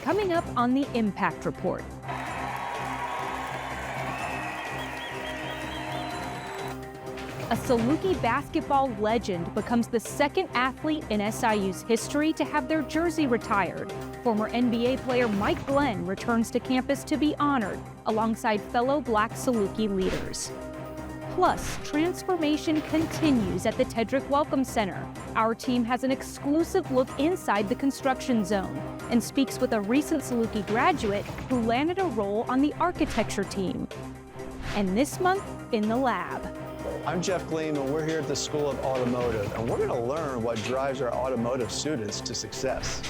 Coming up on the Impact Report. A Saluki basketball legend becomes the second athlete in SIU's history to have their jersey retired. Former NBA player Mike Glenn returns to campus to be honored alongside fellow Black Saluki leaders. Plus, transformation continues at the Tedric Welcome Center. Our team has an exclusive look inside the construction zone and speaks with a recent Saluki graduate who landed a role on the architecture team. And this month, in the lab. I'm Jeff Gleam, and we're here at the School of Automotive, and we're going to learn what drives our automotive students to success.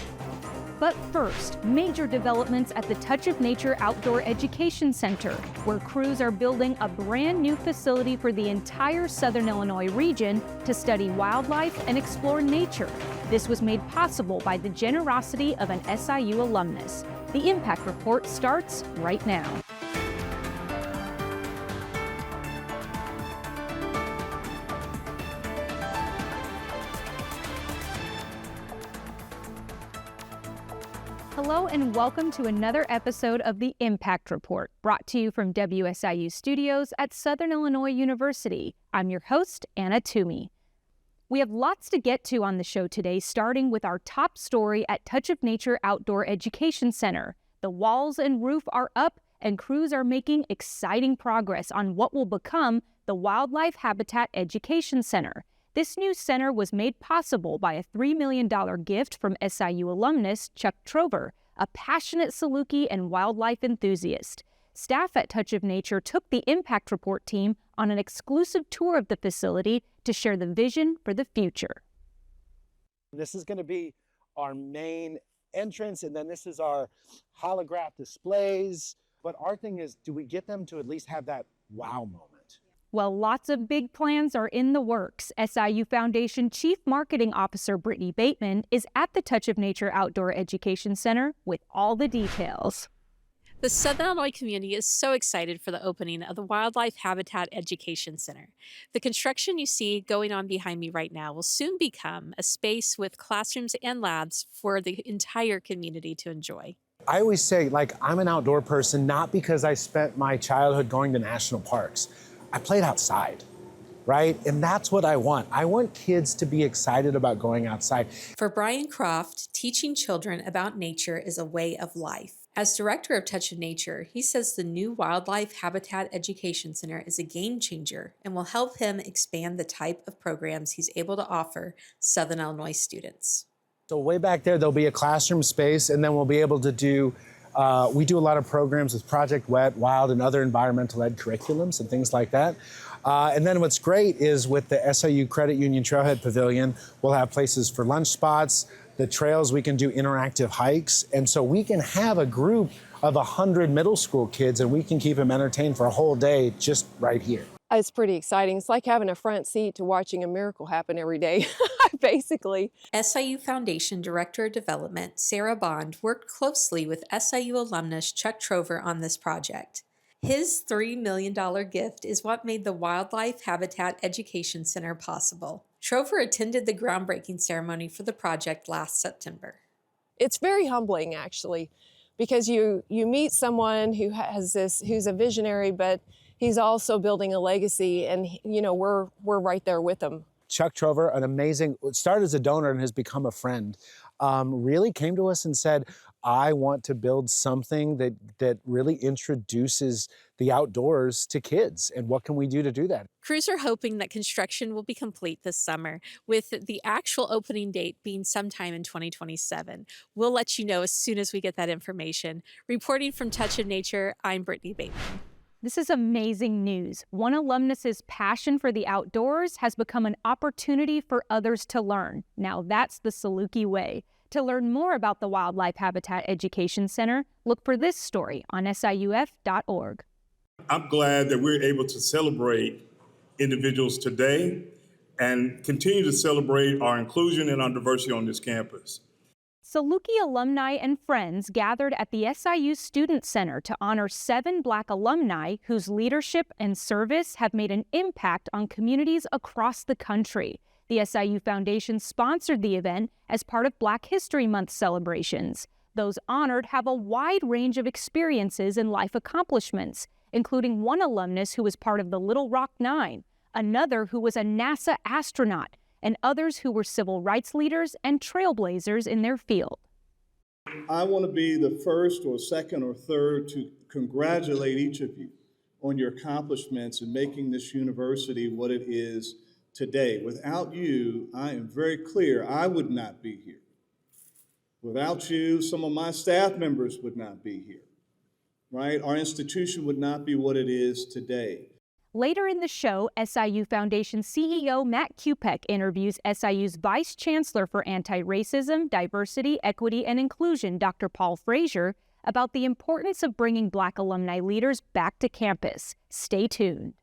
But first, major developments at the Touch of Nature Outdoor Education Center, where crews are building a brand new facility for the entire Southern Illinois region to study wildlife and explore nature. This was made possible by the generosity of an SIU alumnus. The Impact Report starts right now. Hello and welcome to another episode of the Impact Report, brought to you from WSIU Studios at Southern Illinois University. I'm your host, Anna Toomey. We have lots to get to on the show today, starting with our top story at Touch of Nature Outdoor Education Center. The walls and roof are up, and crews are making exciting progress on what will become the Wildlife Habitat Education Center. This new center was made possible by a $3 million gift from SIU alumnus Chuck Trover, a passionate Saluki and wildlife enthusiast. Staff at Touch of Nature took the Impact Report team on an exclusive tour of the facility to share the vision for the future. This is going to be our main entrance, and then this is our holograph displays. But our thing is, do we get them to at least have that wow moment? Well, lots of big plans are in the works. SIU Foundation Chief Marketing Officer Brittany Bateman is at the Touch of Nature Outdoor Education Center with all the details. The Southern Illinois community is so excited for the opening of the Wildlife Habitat Education Center. The construction you see going on behind me right now will soon become a space with classrooms and labs for the entire community to enjoy. I always say, I'm an outdoor person, not because I spent my childhood going to national parks. I played outside, right? And that's what I want. I want kids to be excited about going outside. For Brian Croft, teaching children about nature is a way of life. As director of Touch of Nature, he says the new Wildlife Habitat Education Center is a game changer and will help him expand the type of programs he's able to offer Southern Illinois students. So way back there, there'll be a classroom space, and then we'll be able to do we do a lot of programs with Project Wet, Wild, and other environmental ed curriculums and things like that. And then what's great is with the SIU Credit Union Trailhead Pavilion, we'll have places for lunch spots, the trails, we can do interactive hikes. And so we can have a group of 100 middle school kids, and we can keep them entertained for a whole day just right here. It's pretty exciting. It's like having a front seat to watching a miracle happen every day, basically. SIU Foundation Director of Development, Sarah Bond, worked closely with SIU alumnus Chuck Trover on this project. His $3 million gift is what made the Wildlife Habitat Education Center possible. Trover attended the groundbreaking ceremony for the project last September. It's very humbling, actually, because you meet someone who has who's a visionary, but he's also building a legacy, and we're right there with him. Chuck Trover, started as a donor and has become a friend, really came to us and said, I want to build something that really introduces the outdoors to kids. And what can we do to do that? Crews are hoping that construction will be complete this summer, with the actual opening date being sometime in 2027. We'll let you know as soon as we get that information. Reporting from Touch of Nature, I'm Brittany Bateman. This is amazing news. One alumnus's passion for the outdoors has become an opportunity for others to learn. Now that's the Saluki way. To learn more about the Wildlife Habitat Education Center, look for this story on siuf.org. I'm glad that we're able to celebrate individuals today and continue to celebrate our inclusion and our diversity on this campus. Saluki alumni and friends gathered at the SIU Student Center to honor 7 Black alumni whose leadership and service have made an impact on communities across the country. The SIU Foundation sponsored the event as part of Black History Month celebrations. Those honored have a wide range of experiences and life accomplishments, including one alumnus who was part of the Little Rock Nine, another who was a NASA astronaut, and others who were civil rights leaders and trailblazers in their field. I want to be the first or second or third to congratulate each of you on your accomplishments in making this university what it is today. Without you, I am very clear, I would not be here. Without you, some of my staff members would not be here, right? Our institution would not be what it is today. Later in the show, SIU Foundation CEO Matt Kupek interviews SIU's Vice Chancellor for Anti-Racism, Diversity, Equity, and Inclusion, Dr. Paul Frazier, about the importance of bringing Black alumni leaders back to campus. Stay tuned.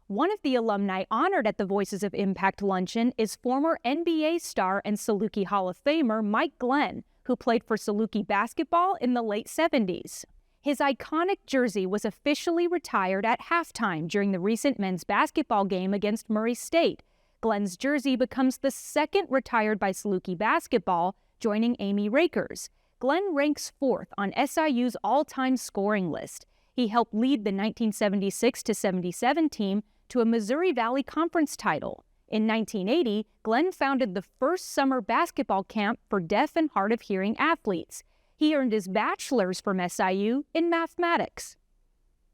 One of the alumni honored at the Voices of Impact luncheon is former NBA star and Saluki Hall of Famer Mike Glenn, who played for Saluki basketball in the late 70s. His iconic jersey was officially retired at halftime during the recent men's basketball game against Murray State. Glenn's jersey becomes the second retired by Saluki basketball, joining Amy Rakers. Glenn ranks 4th on SIU's all-time scoring list. He helped lead the 1976-77 team to a Missouri Valley Conference title. In 1980, Glenn founded the first summer basketball camp for deaf and hard of hearing athletes. He earned his bachelor's from SIU in mathematics.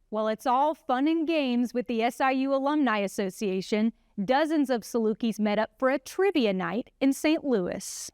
While it's all fun and games with the SIU Alumni Association, dozens of Salukis met up for a trivia night in St. Louis.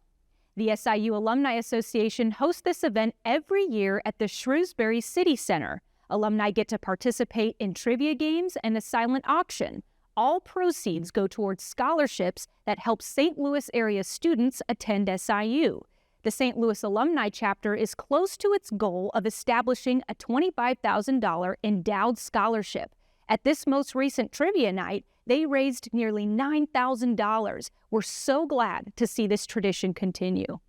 The SIU Alumni Association hosts this event every year at the Shrewsbury City Center. Alumni get to participate in trivia games and a silent auction. All proceeds go towards scholarships that help St. Louis area students attend SIU. The St. Louis Alumni Chapter is close to its goal of establishing a $25,000 endowed scholarship. At this most recent trivia night, they raised nearly $9,000. We're so glad to see this tradition continue.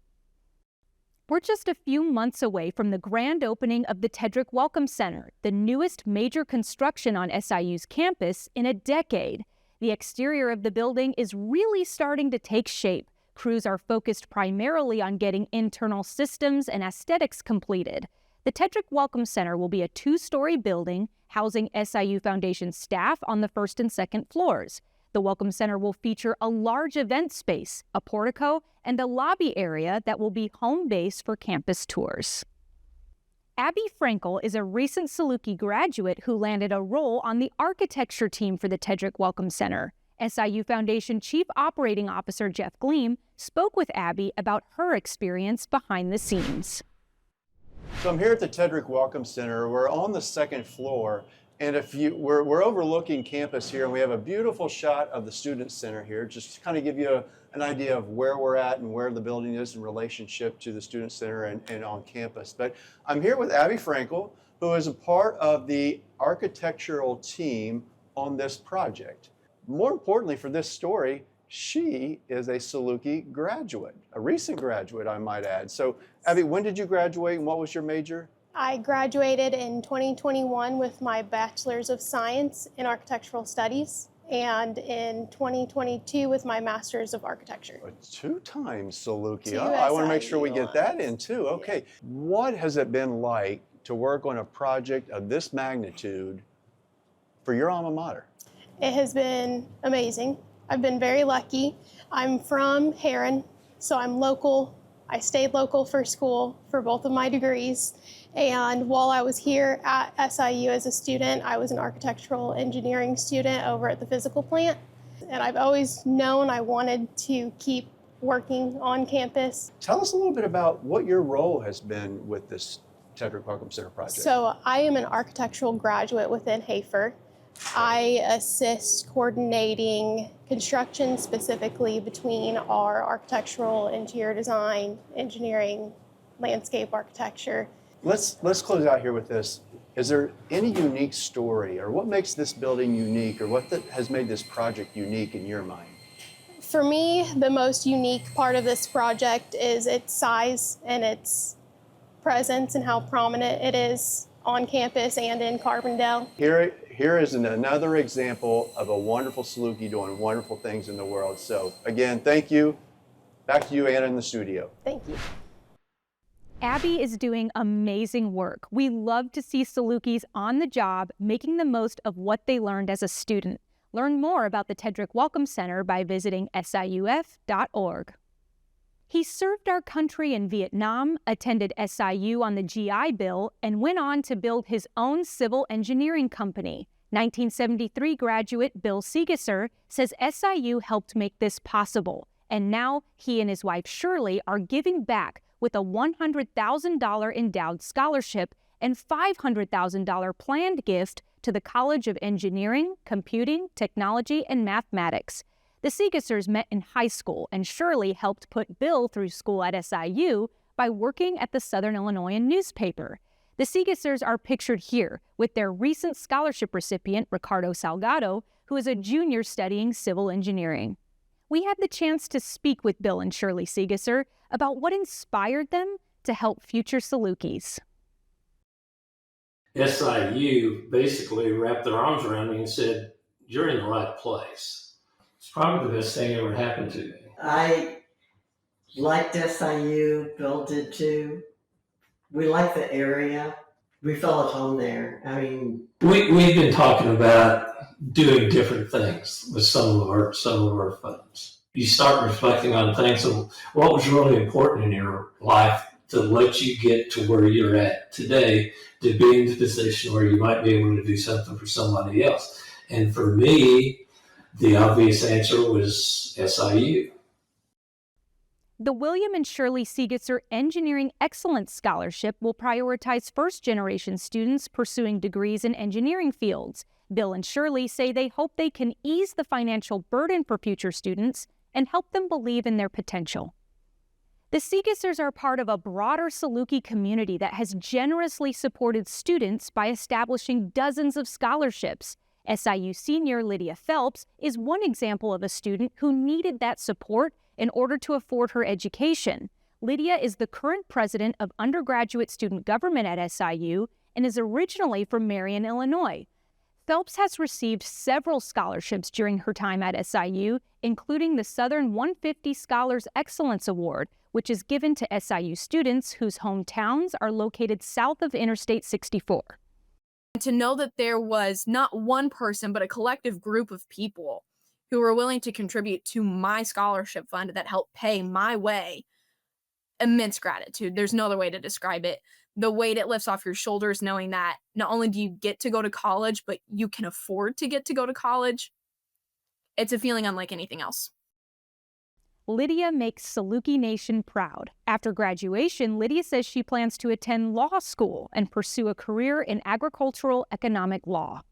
We're just a few months away from the grand opening of the Tedric Welcome Center, the newest major construction on SIU's campus in a decade. The exterior of the building is really starting to take shape. Crews are focused primarily on getting internal systems and aesthetics completed. The Tedric Welcome Center will be a 2-story building housing SIU Foundation staff on the 1st and 2nd floors. The Welcome Center will feature a large event space, a portico, and a lobby area that will be home base for campus tours. Abby Frankel is a recent Saluki graduate who landed a role on the architecture team for the Tedric Welcome Center. SIU Foundation Chief Operating Officer Jeff Gleam spoke with Abby about her experience behind the scenes. So I'm here at the Tedric Welcome Center. We're on the 2nd floor, and we're overlooking campus here, and we have a beautiful shot of the Student Center here, just to kind of give you an idea of where we're at and where the building is in relationship to the Student Center and on campus. But I'm here with Abby Frankel, who is a part of the architectural team on this project. More importantly for this story, she is a Saluki graduate, a recent graduate, I might add. So, Abby, when did you graduate and what was your major? I graduated in 2021 with my Bachelor's of Science in Architectural Studies, and in 2022 with my Master's of Architecture. 2 times Saluki. Two I want to make sure we SIU get that in too. Okay. Yeah. What has it been like to work on a project of this magnitude for your alma mater? It has been amazing. I've been very lucky. I'm from Heron, so I'm local. I stayed local for school for both of my degrees. And while I was here at SIU as a student, I was an architectural engineering student over at the physical plant. And I've always known I wanted to keep working on campus. Tell us a little bit about what your role has been with this Tedric Welcome Center project. So I am an architectural graduate within Hafer. I assist coordinating construction specifically between our architectural, interior design, engineering, landscape architecture. Let's close out here with this. Is there any unique story, or what makes this building unique, or what has made this project unique in your mind? For me, the most unique part of this project is its size and its presence and how prominent it is on campus and in Carbondale. Here is another example of a wonderful Saluki doing wonderful things in the world. So again, thank you. Back to you, Anna, in the studio. Thank you. Abby is doing amazing work. We love to see Salukis on the job, making the most of what they learned as a student. Learn more about the Tedric Welcome Center by visiting siuf.org. He served our country in Vietnam, attended SIU on the GI Bill, and went on to build his own civil engineering company. 1973 graduate Bill Seegesser says SIU helped make this possible, and now he and his wife Shirley are giving back with a $100,000 endowed scholarship and $500,000 planned gift to the College of Engineering, Computing, Technology, and Mathematics. The Seegessers met in high school, and Shirley helped put Bill through school at SIU by working at the Southern Illinoisan newspaper. The Seegessers are pictured here with their recent scholarship recipient, Ricardo Salgado, who is a junior studying civil engineering. We had the chance to speak with Bill and Shirley Seegesser about what inspired them to help future Salukis. SIU basically wrapped their arms around me and said, "You're in the right place." It's probably the best thing ever happened to me. I liked SIU, Bill did too. We liked the area. We felt at home there. I mean, We've been talking about doing different things with some of our funds. You start reflecting on things of what was really important in your life to let you get to where you're at today, to be in the position where you might be able to do something for somebody else. And for me, the obvious answer was SIU. The William and Shirley Seegesser Engineering Excellence Scholarship will prioritize first-generation students pursuing degrees in engineering fields. Bill and Shirley say they hope they can ease the financial burden for future students and help them believe in their potential. The Seegessers are part of a broader Saluki community that has generously supported students by establishing dozens of scholarships. SIU senior Lydia Phelps is one example of a student who needed that support in order to afford her education. Lydia is the current president of undergraduate student government at SIU and is originally from Marion, Illinois. Phelps has received several scholarships during her time at SIU, including the Southern 150 Scholars Excellence Award, which is given to SIU students whose hometowns are located south of Interstate 64. To know that there was not one person, but a collective group of people who were willing to contribute to my scholarship fund that helped pay my way, immense gratitude. There's no other way to describe it. The weight it lifts off your shoulders knowing that not only do you get to go to college, but you can afford to get to go to college. It's a feeling unlike anything else. Lydia makes Saluki Nation proud. After graduation, Lydia says she plans to attend law school and pursue a career in agricultural economic law.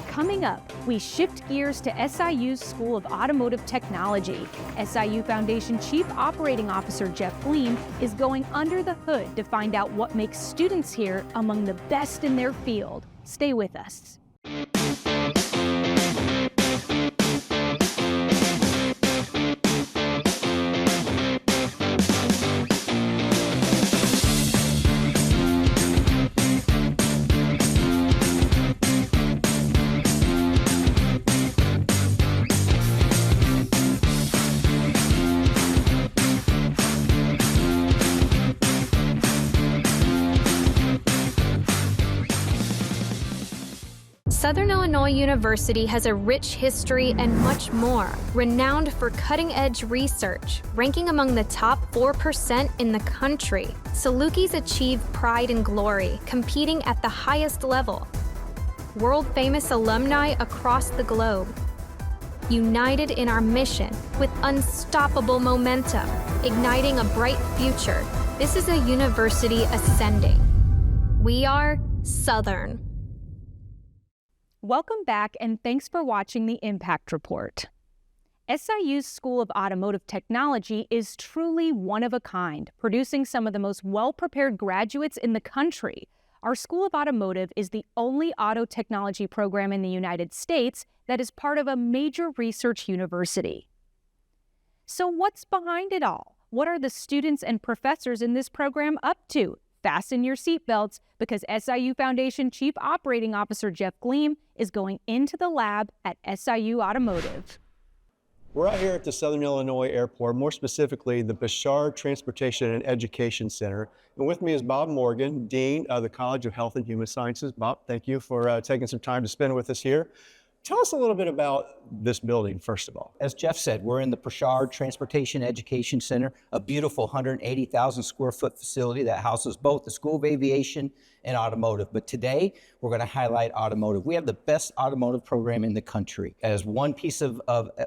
Coming up, we shift gears to SIU's School of Automotive Technology. SIU Foundation Chief Operating Officer Jeff Gleam is going under the hood to find out what makes students here among the best in their field. Stay with us. Southern Illinois University has a rich history and much more, renowned for cutting-edge research, ranking among the top 4% in the country. Salukis achieve pride and glory, competing at the highest level. World-famous alumni across the globe. United in our mission with unstoppable momentum, igniting a bright future. This is a university ascending. We are Southern. Welcome back, and thanks for watching the Impact Report. SIU's School of Automotive Technology is truly one of a kind, producing some of the most well-prepared graduates in the country. Our School of Automotive is the only auto technology program in the United States that is part of a major research university. So what's behind it all? What are the students and professors in this program up to? Fasten your seatbelts, because SIU Foundation Chief Operating Officer Jeff Gleam is going into the lab at SIU Automotive. We're out here at the Southern Illinois Airport, more specifically the Bashard Transportation and Education Center. And with me is Bob Morgan, Dean of the College of Health and Human Sciences. Bob, thank you for taking some time to spend with us here. Tell us a little bit about this building, first of all. As Jeff said, we're in the Bashard Transportation Education Center, a beautiful 180,000 square foot facility that houses both the School of Aviation and Automotive. But today, we're going to highlight Automotive. We have the best automotive program in the country. As one piece of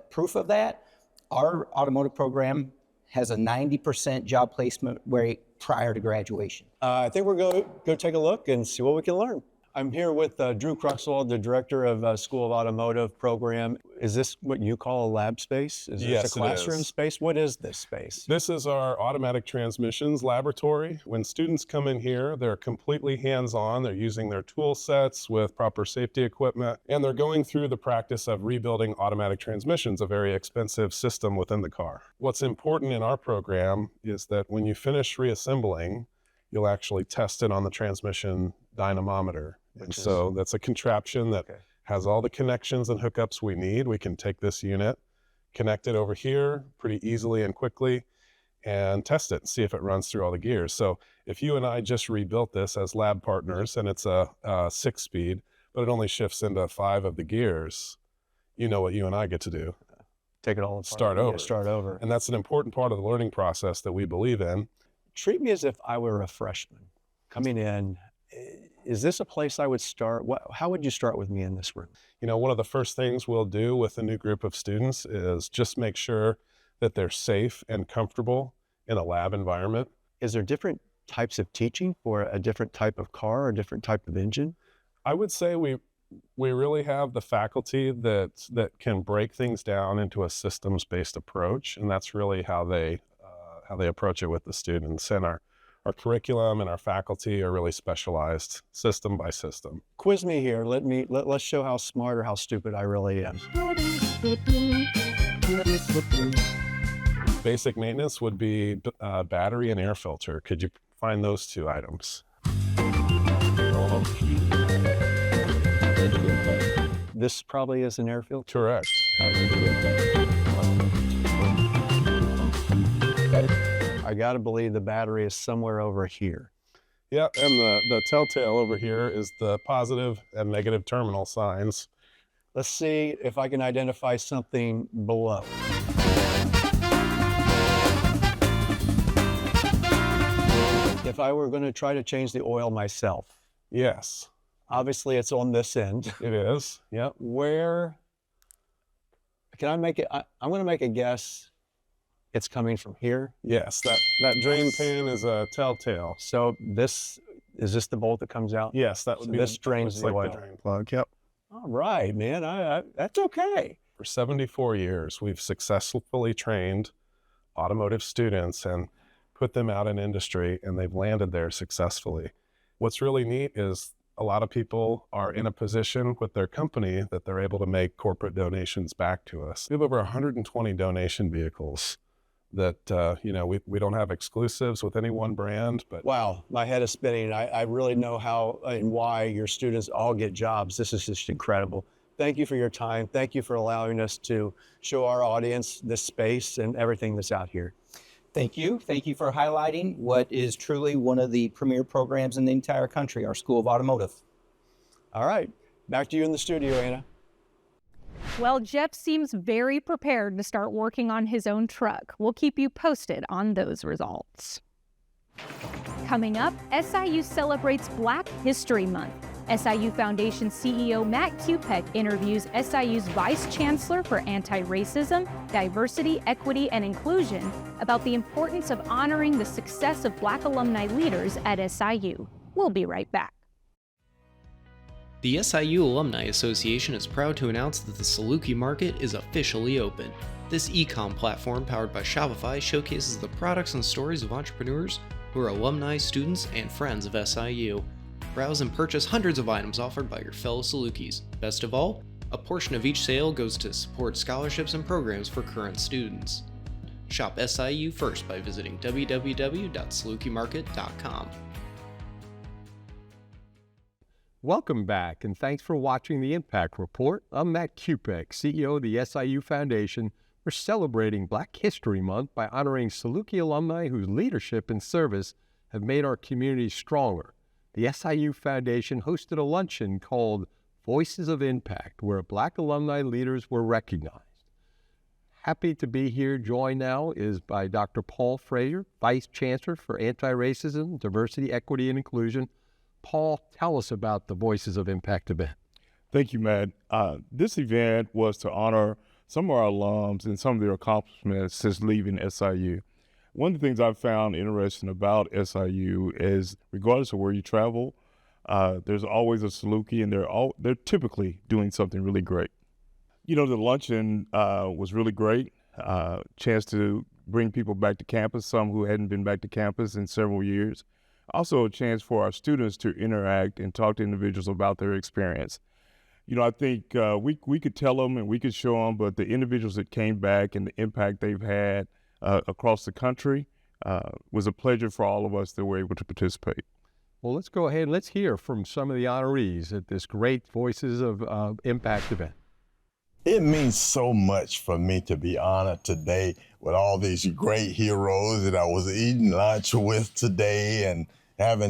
proof of that, our automotive program has a 90% job placement rate prior to graduation. I think we're going to go take a look and see what we can learn. I'm here with Drew Cruxwell, the director of School of Automotive program. Is this what you call a lab space? Is Yes, this a classroom space? What is this space? This is our automatic transmissions laboratory. When students come in here, they're completely hands-on. They're using their tool sets with proper safety equipment, and they're going through the practice of rebuilding automatic transmissions, a very expensive system within the car. What's important in our program is that when you finish reassembling, you'll actually test it on the transmission dynamometer. And so that's a contraption that has all the connections and hookups we need. We can take this unit, connect it over here pretty easily and quickly, and test it and see if it runs through all the gears. So if you and I just rebuilt this as lab partners, and it's a 6-speed, but it only shifts into 5 of the gears, you know what you and I get to do. Take it all apart. Start over. Start over. And that's an important part of the learning process that we believe in. Treat me as if I were a freshman coming in. Is this a place I would start? How would you start with me in this room? You know, one of the first things we'll do with a new group of students is just make sure that they're safe and comfortable in a lab environment. Is there different types of teaching for a different type of car or a different type of engine? I would say we really have the faculty that can break things down into a systems-based approach, and that's really how they approach it with the students. And our curriculum and our faculty are really specialized system by system. Quiz me here. Let's show how smart or how stupid I really am. Basic maintenance would be battery and air filter. Could you find those 2 items? This probably is an air filter. Correct. I got to believe the battery is somewhere over here. Yeah, and the telltale over here is the positive and negative terminal signs. Let's see if I can identify something below. If I were going to try to change the oil myself. Yes. Obviously it's on this end. It is, yep. Where, can I make it, I'm going to make a guess. It's coming from here? Yes, that drain pan is a telltale. So is this the bolt that comes out? Yes, that would be this drains the oil. Drain plug, yep. All right, man, that's okay. For 74 years, we've successfully trained automotive students and put them out in industry, and they've landed there successfully. What's really neat is a lot of people are in a position with their company that they're able to make corporate donations back to us. We have over 120 donation vehicles that, we don't have exclusives with any one brand, but. Wow, my head is spinning. I really know how and why your students all get jobs. This is just incredible. Thank you for your time. Thank you for allowing us to show our audience this space and everything that's out here. Thank you. Thank you for highlighting what is truly one of the premier programs in the entire country, our School of Automotive. All right, back to you in the studio, Anna. Well, Jeff seems very prepared to start working on his own truck. We'll keep you posted on those results. Coming up, SIU celebrates Black History Month. SIU Foundation CEO Matt Kupek interviews SIU's Vice Chancellor for Anti-Racism, Diversity, Equity, and Inclusion about the importance of honoring the success of Black alumni leaders at SIU. We'll be right back. The SIU Alumni Association is proud to announce that the Saluki market is officially open. This e-com platform powered by Shopify showcases the products and stories of entrepreneurs who are alumni, students, and friends of SIU. Browse and purchase hundreds of items offered by your fellow Salukis. Best of all, a portion of each sale goes to support scholarships and programs for current students. Shop SIU first by visiting www.salukimarket.com. Welcome back, and thanks for watching the Impact Report. I'm Matt Kupek, CEO of the SIU Foundation, We're celebrating Black History Month by honoring Saluki alumni whose leadership and service have made our community stronger. The SIU Foundation hosted a luncheon called Voices of Impact, where Black alumni leaders were recognized. Happy to be here. Joined now is by Dr. Paul Frazier, Vice Chancellor for Anti-Racism, Diversity, Equity, and Inclusion. Paul, tell us about the Voices of Impact event. Thank you, Matt. This event was to honor some of our alums and some of their accomplishments since leaving SIU. One of the things I've found interesting about SIU is, regardless of where you travel, there's always a Saluki, and they're typically doing something really great. You know, the luncheon was really great. Chance to bring people back to campus, some who hadn't been back to campus in several years. Also a chance for our students to interact and talk to individuals about their experience. You know, I think we could tell them and we could show them, but the individuals that came back and the impact they've had across the country was a pleasure for all of us that were able to participate. Well, let's go ahead and let's hear from some of the honorees at this great Voices of Impact event. It means so much for me to be honored today with all these great heroes that I was eating lunch with today and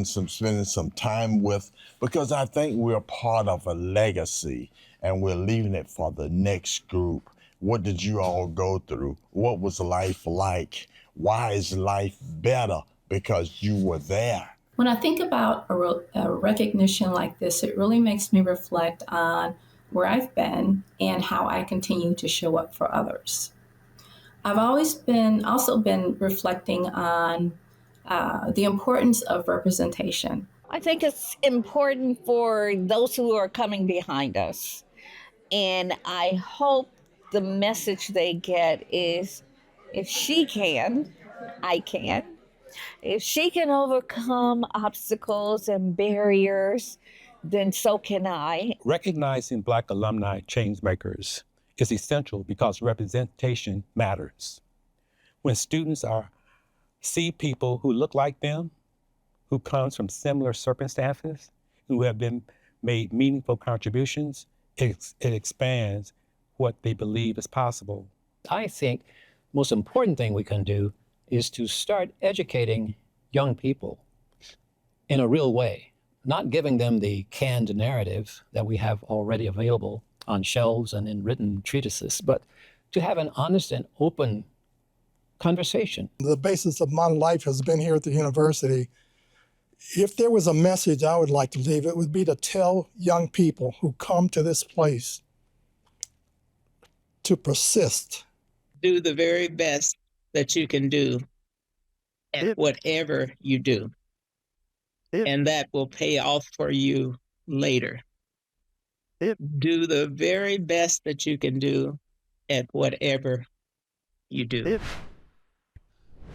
spending some time with, because I think we're part of a legacy and we're leaving it for the next group. What did you all go through? What was life like? Why is life better? Because you were there. When I think about a recognition like this, it really makes me reflect on where I've been and how I continue to show up for others. I've always also been reflecting on the importance of representation. I think it's important for those who are coming behind us. And I hope the message they get is, if she can, I can. If she can overcome obstacles and barriers, then so can I. Recognizing Black alumni change makers is essential because representation matters. When students see people who look like them, who comes from similar circumstances, who have made meaningful contributions, it expands what they believe is possible. I think the most important thing we can do is to start educating young people in a real way. Not giving them the canned narrative that we have already available on shelves and in written treatises, but to have an honest and open conversation. The basis of my life has been here at the university. If there was a message I would like to leave, it would be to tell young people who come to this place to persist. Do the very best that you can do at whatever you do. And that will pay off for you later. Do the very best that you can do at whatever you do.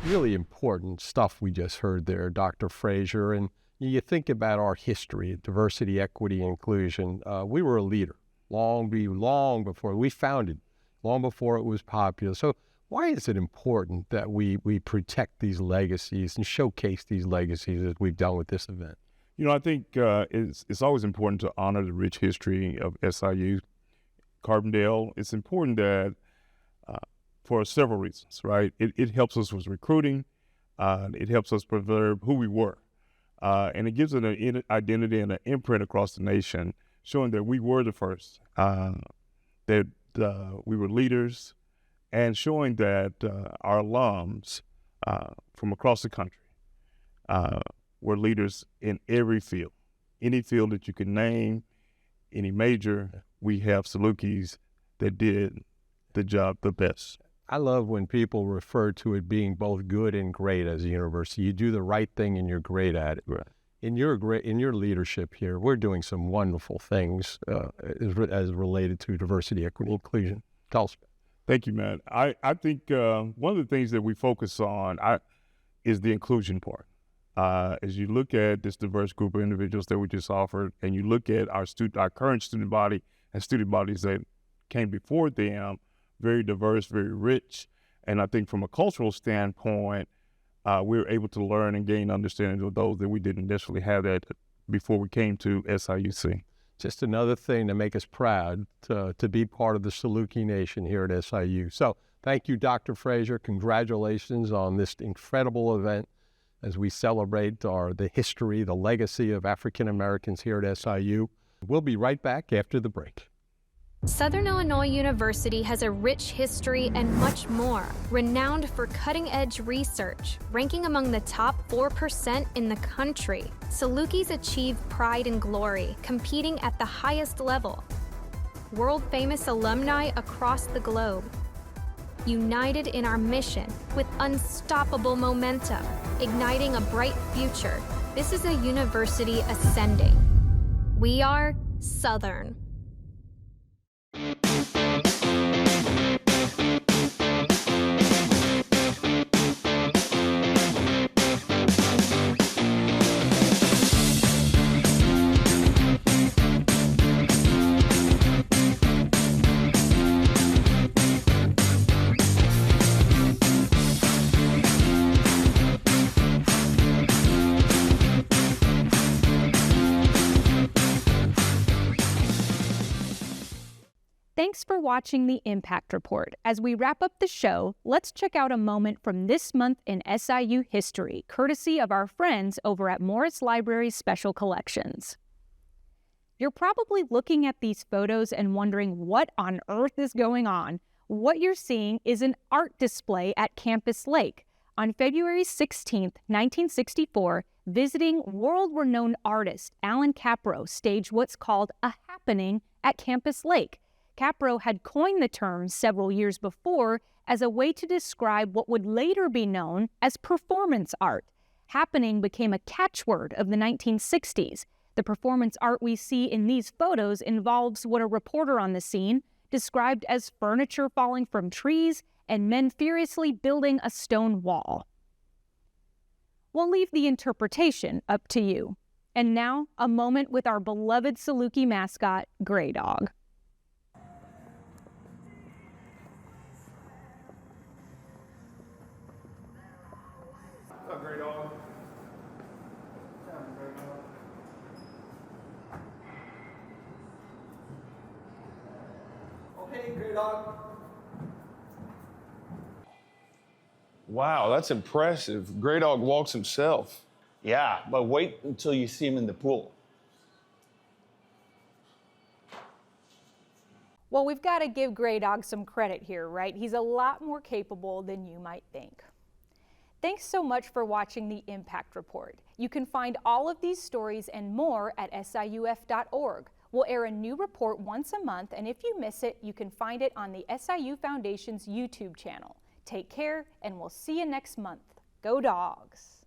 Really important stuff we just heard there, Dr. Frazier. And you think about our history, diversity, equity, inclusion. We were a leader long before we founded, long before it was popular. So why is it important that we protect these legacies and showcase these legacies as we've done with this event? You know, I think it's always important to honor the rich history of SIU, Carbondale. It's important that for several reasons, right? It helps us with recruiting. It helps us preserve who we were. And it gives it an identity and an imprint across the nation, showing that we were the first, that we were leaders, and showing that our alums from across the country were leaders in every field. Any field that you can name, any major, we have Salukis that did the job the best. I love when people refer to it being both good and great as a university. You do the right thing and you're great at it. Right. In your leadership here, we're doing some wonderful things as related to diversity, equity, inclusion. Tell us. Thank you, Matt. I think one of the things that we focus on is the inclusion part. As you look at this diverse group of individuals that we just offered, and you look at our current student body and student bodies that came before them, very diverse, very rich. And I think from a cultural standpoint, we were able to learn and gain understanding of those that we didn't necessarily have that before we came to SIUC. Just another thing to make us proud to be part of the Saluki Nation here at SIU. So Thank you, Dr. Frazier. Congratulations on this incredible event as we celebrate the history, the legacy of African Americans here at SIU. We'll be right back after the break. Southern Illinois University has a rich history and much more. Renowned for cutting-edge research, ranking among the top 4% in the country. Salukis achieve pride and glory, competing at the highest level. World-famous alumni across the globe. United in our mission with unstoppable momentum, igniting a bright future. This is a university ascending. We are Southern. Thanks for watching the Impact Report. As we wrap up the show, let's check out a moment from this month in SIU history, courtesy of our friends over at Morris Library's Special Collections. You're probably looking at these photos and wondering what on earth is going on. What you're seeing is an art display at Campus Lake. On February 16, 1964, visiting world-renowned artist Alan Capro staged what's called a happening at Campus Lake. Capro had coined the term several years before as a way to describe what would later be known as performance art. Happening became a catchword of the 1960s. The performance art we see in these photos involves what a reporter on the scene described as furniture falling from trees and men furiously building a stone wall. We'll leave the interpretation up to you. And now, a moment with our beloved Saluki mascot, Gray Dog. Gray Dog. Oh, hey, Gray Dog. Wow, that's impressive. Gray Dog walks himself. Yeah, but wait until you see him in the pool. Well, we've got to give Gray Dog some credit here, right? He's a lot more capable than you might think. Thanks so much for watching the Impact Report. You can find all of these stories and more at siuf.org. We'll air a new report once a month, and if you miss it, you can find it on the SIU Foundation's YouTube channel. Take care, and we'll see you next month. Go Dogs!